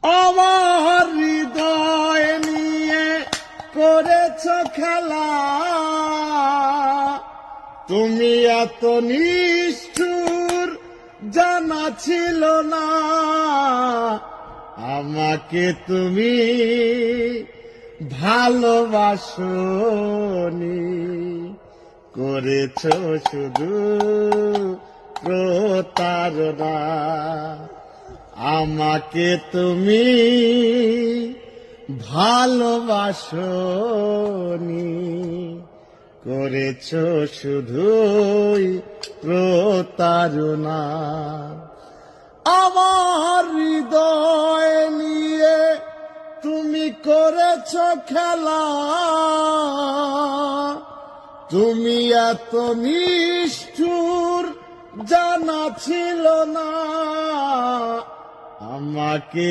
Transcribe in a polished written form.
আমার হৃদয় নিয়ে করেছ খেলা, তুমি এত নিষ্ঠুর জানা ছিল না। আমাকে তুমি ভালোবাসনি, করেছ শুধু প্রতারণা। আমাকে তুমি ভালোবাসনি, করেছ শুধুই প্রতারণা। আমার হৃদয় নিয়ে তুমি করেছ খেলা, তুমি এত নিষ্ঠুর জানা ছিল না। আমাকে